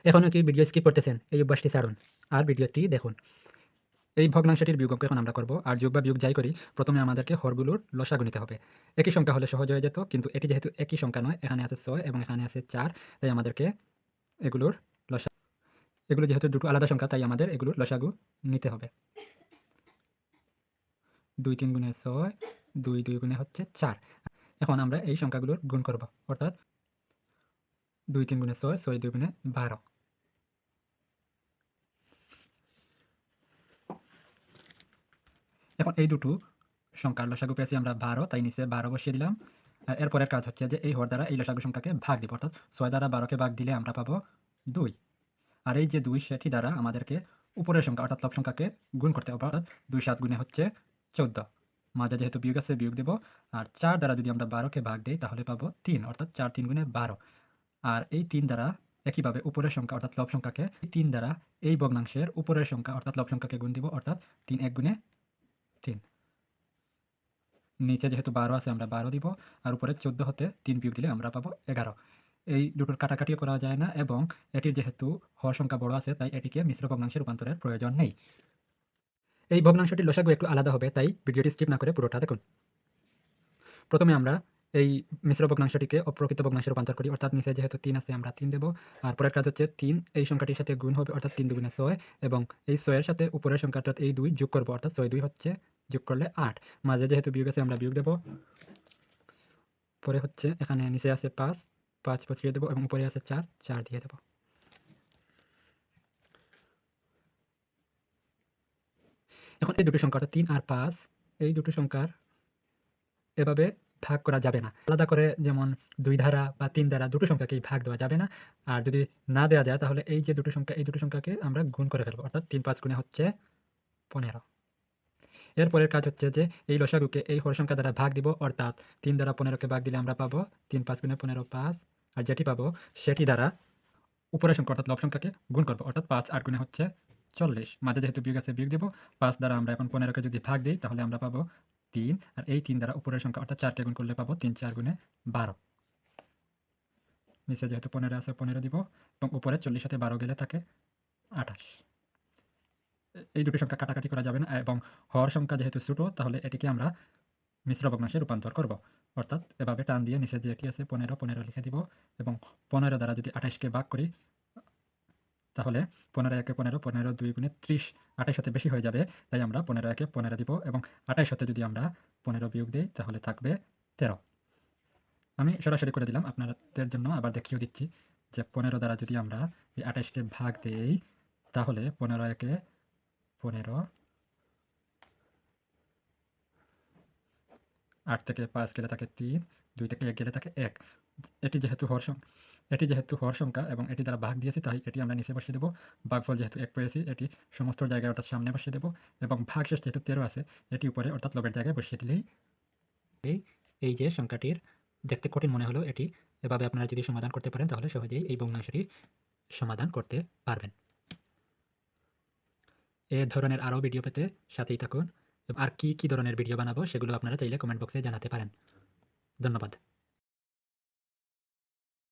এখনও কি video skip করতেছেন? এই অভ্যাসটি ছাড়ুন আর ভিডিওটি দেখুন। এই ভগ্নাংশটির বিয়োগ অঙ্ক এখন আমরা করব। আর যোগ বা বিয়োগ যাই করি, প্রথমে আমাদেরকে হরগুলোর লসাগু নিতে হবে। একই সংখ্যা হলে সহজ হয়ে যেত, কিন্তু এটি যেহেতু একই সংখ্যা নয়, এখানে আছে 6 এবং এখানে আছে 4, তাই আমাদেরকে এগুলোর এগুলো যেহেতু দুটো আলাদা সংখ্যা, তাই আমাদের এগুলোর লসাগু নিতে হবে। 2 3 গুণে 6, 2 2 গুণে হচ্ছে 4। এখন আমরা এই সংখ্যাগুলোর গুণ করব, অর্থাৎ 2 3 গুণে 6, 6 2 গুণে 12। এখন এই দুটো সংখ্যার লসাগু পেয়েছি আমরা 12, তাই নিচে 12 বসিয়ে দিলাম। আর এরপরের কাজ হচ্ছে যে এই হর দ্বারা এই লসাগু সংখ্যাকে ভাগ দিব, অর্থাৎ 6 দ্বারা 12কে ভাগ দিলে আমরা পাবো 2। আর এই যে 2, সেটি দ্বারা আমাদেরকে উপরের সংখ্যা অর্থাৎ লব সংখ্যাকে গুণ করতে হবে, অর্থাৎ 2 7 গুণে হচ্ছে 14। মাঝে যেহেতু বিয়োগ আছে, বিয়োগ দেব। আর 4 দ্বারা যদি আমরা 12কে ভাগ দিই তাহলে পাবো 3, অর্থাৎ 4 3 গুণে 12। আর এই 3 দ্বারা একইভাবে উপরের সংখ্যা অর্থাৎ লব সংখ্যাকে 3 দ্বারা এই ভগ্নাংশের উপরের সংখ্যা অর্থাৎ লব সংখ্যাকে গুণ দিব, অর্থাৎ 3 1 গুণে 3। নিচে যেহেতু 12 আছে আমরা 12 দিব, আর উপরে 14 হতে 3 বিয়োগ দিলে আমরা পাবো 11। এই দুটোর কাটাকাটিও করা যায় না, এবং এটির যেহেতু হর সংখ্যা বড় আছে, তাই এটিকে মিশ্র ভগ্নাংশে রূপান্তরের প্রয়োজন নেই। এই ভগ্নাংশটির লসাগু একটু আলাদা হবে, তাই ভিডিওটি স্কিপ না করে পুরোটা দেখুন। প্রথমে আমরা এই মিশ্র ভগ্নাংশটিকে অপ্রকৃত ভগ্নাংশে রূপান্তর করি, অর্থাৎ নিচে যেহেতু 3 আছে আমরা 3 দেব। আর পরের কাজ হচ্ছে 3 এই সংখ্যাটির সাথে গুণ হবে, অর্থাৎ 3 2 গুণে 6, এবং এই 6 এর সাথে উপরের সংখ্যা অর্থাৎ এই 2 যোগ করব, অর্থাৎ 6 2 হচ্ছে যোগ করলে 8। মাঝে যেহেতু বিয়োগ আছে আমরা বিয়োগ দেব। পরে হচ্ছে এখানে নিচে আছে 5, 5 বসিয়ে দেব, এবং উপরে আছে 4, 4 দিয়ে দেব। এখন এই দুটো সংখ্যা অর্থাৎ 3 আর 5, এই দুটো সংখ্যার এভাবে ভাগ করা যাবে না। আলাদা করে যেমন 2 ধারা বা 3 দ্বারা দুটো সংখ্যাকেই ভাগ দেওয়া যাবে না। আর যদি না দেওয়া যায় তাহলে এই যে দুটো সংখ্যা, এই দুটো সংখ্যাকে আমরা গুণ করে ফেলবো, অর্থাৎ 3 5 গুণে হচ্ছে 15। এরপরের কাজ হচ্ছে যে এই লসাগুকে এই হর সংখ্যা দ্বারা ভাগ দিব, অর্থাৎ 3 দ্বারা 15কে ভাগ দিলে আমরা পাবো 3 5 গুণে 15 5। আর যেটি পাবো সেটি দ্বারা উপরের সংখ্যা অর্থাৎ লব সংখ্যাকে গুণ করবো, অর্থাৎ 5 8 গুণে হচ্ছে 40। মাঝে যেহেতু বিয়োগ আছে বিয়োগ দেবো। 5 দ্বারা আমরা এখন 15কে যদি ভাগ দিই তাহলে আমরা পাবো 3, আর এই 3 দ্বারা উপরের সংখ্যা অর্থাৎ 4কে গুণ করলে পাবো 3 4 গুণে 12। নিচে যেহেতু 15 আছে 15 দিব, এবং উপরে 40 সাথে 12 গেলে থাকে 28। এই দুটি সংখ্যা কাটাকাটি করা যাবে না, এবং হর সংখ্যা যেহেতু ছোট, তাহলে এটিকে আমরা মিশ্র ভগ্নাংশে রূপান্তর করব। অর্থাৎ এভাবে টান দিয়ে নিচে যেটি আছে 15 15 লিখে দিব, এবং 15 দ্বারা যদি 28কে ভাগ করি তাহলে 15 একে 15, 15 2 গুণে 30, 28 হতে বেশি হয়ে যাবে, তাই আমরা 15 একে 15 দিব, এবং 28 হতে যদি আমরা 15 বিয়োগ দিই তাহলে থাকবে 13। আমি সরাসরি করে দিলাম, আপনাদের জন্য আবার দেখিয়ে দিচ্ছি যে 15 দ্বারা যদি আমরা এই 28কে ভাগ দেই তাহলে 15 একে 15, 8 থেকে 5 গেলে থাকে 3, 2 থেকে 1 গেলে থাকে 1। এটি যেহেতু হর সংখ্যা এবং এটি দ্বারা ভাগ দিয়েছি, তাই এটি আমরা নিচে বসিয়ে দেবো। ভাগফল যেহেতু 1 পেয়েছি, এটি সমস্ত জায়গায় অর্থাৎ সামনে বসিয়ে দেবো, এবং ভাগশেষ যেহেতু 13 আছে এটি উপরে অর্থাৎ লবের জায়গায় বসিয়ে দিলেই এই যে সংখ্যাটির দেখতে কঠিন মনে হলো, এটি এভাবে আপনারা যদি সমাধান করতে পারেন তাহলে সহজেই এই ভগ্নাংশটি সমাধান করতে পারবেন। এ ধরনের আরও ভিডিও পেতে সাথেই থাকুন। আর কি ধরনের ভিডিও বানাবো সেগুলো আপনারা চাইলে কমেন্ট বক্সে জানাতে পারেন। ধন্যবাদ।